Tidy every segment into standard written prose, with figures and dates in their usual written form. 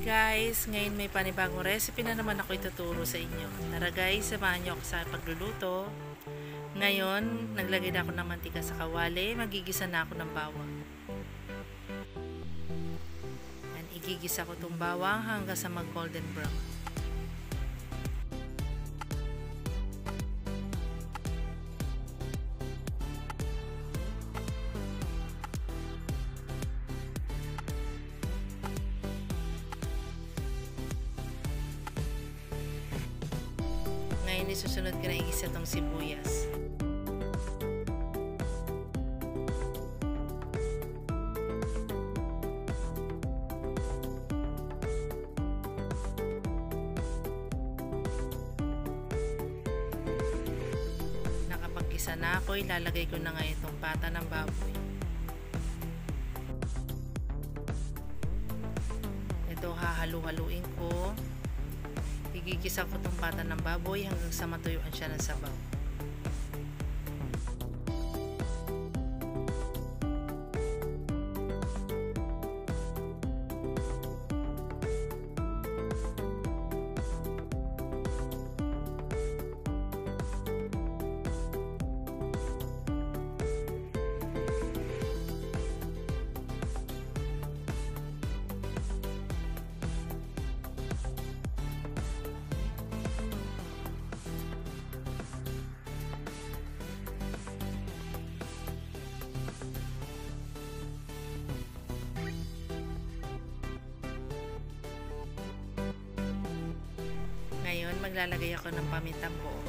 guys! Ngayon may panibagong recipe na naman ako ituturo sa inyo. Tara guys, samahan niyo ako sa pagluluto. Ngayon, naglagay na ako ng mantika sa kawali. Magigisa na ako ng bawang. Yan, igigisa ko itong bawang hanggang sa mag golden brown. Ngayon, isusunod ko na igisa itong sibuyas. Nakapag-isa na ako, ilalagay ko na ngayon itong pata ng baboy. Ito, hahalu-haluin ko. Igigisa ko itong pata ng baboy hanggang sa matuyuan siya ng sabaw. Ngayon, maglalagay ako ng pamintang buo.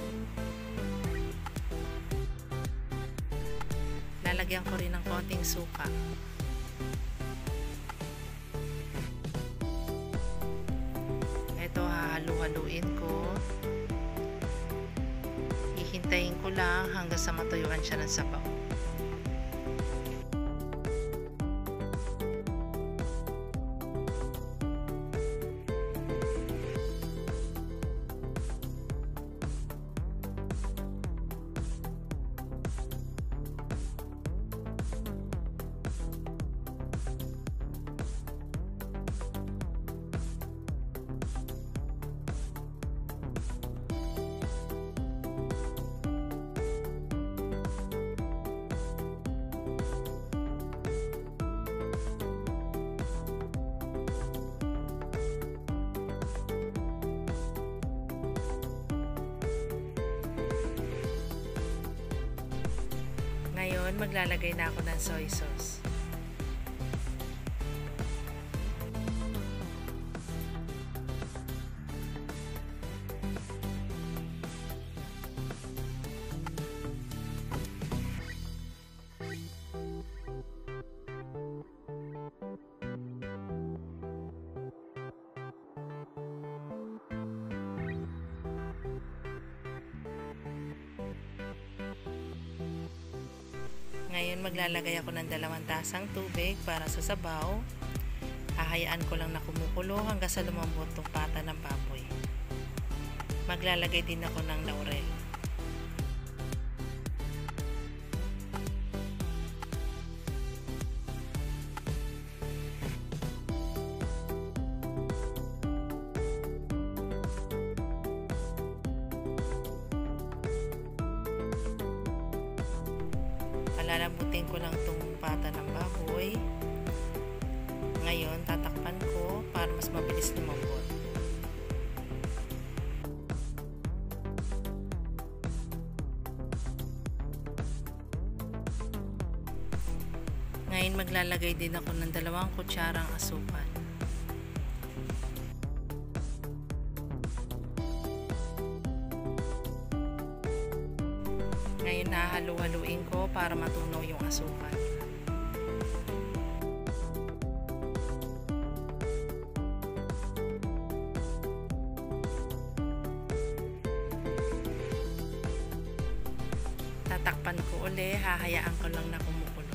Lalagyan ko rin ng konting suka. Ito, hahalu-haluin ko. Hihintayin ko lang hanggang sa matuyuan siya ng sabaw. Ngayon, maglalagay na ako ng soy sauce. Ngayon, maglalagay ako ng 2 tasang tubig para sa sabaw. Hahayaan ko lang na kumukulo hanggang sa lumambot itong pata ng baboy. Maglalagay din ako ng laurel. Lalabutin ko lang itong pata ng baboy. Ngayon, tatakpan ko para mas mabilis lumambot. Ngayon, maglalagay din ako ng 2 kutsarang asukal. Ngayon, nahalu-haluin ko para matunaw yung asukal. Tatakpan ko uli, hahayaan ko lang na kumukulo.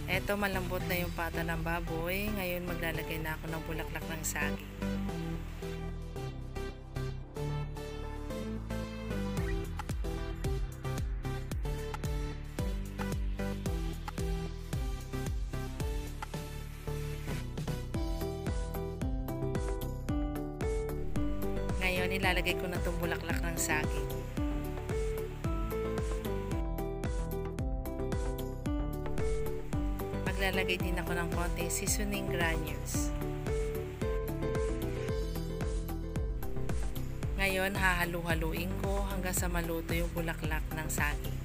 Eto, malambot na yung pata ng baboy. Ngayon, maglalagay na ako ng bulaklak ng saging. ilalagay ko na itong bulaklak ng saging. Maglalagay din ako ng konting seasoning granules. Ngayon, hahalu-haluin ko hanggang sa maluto yung bulaklak ng saging.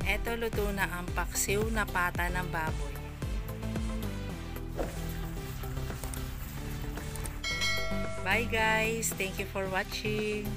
Eto, luto na ang paksiw na pata ng baboy. Bye guys! Thank you for watching!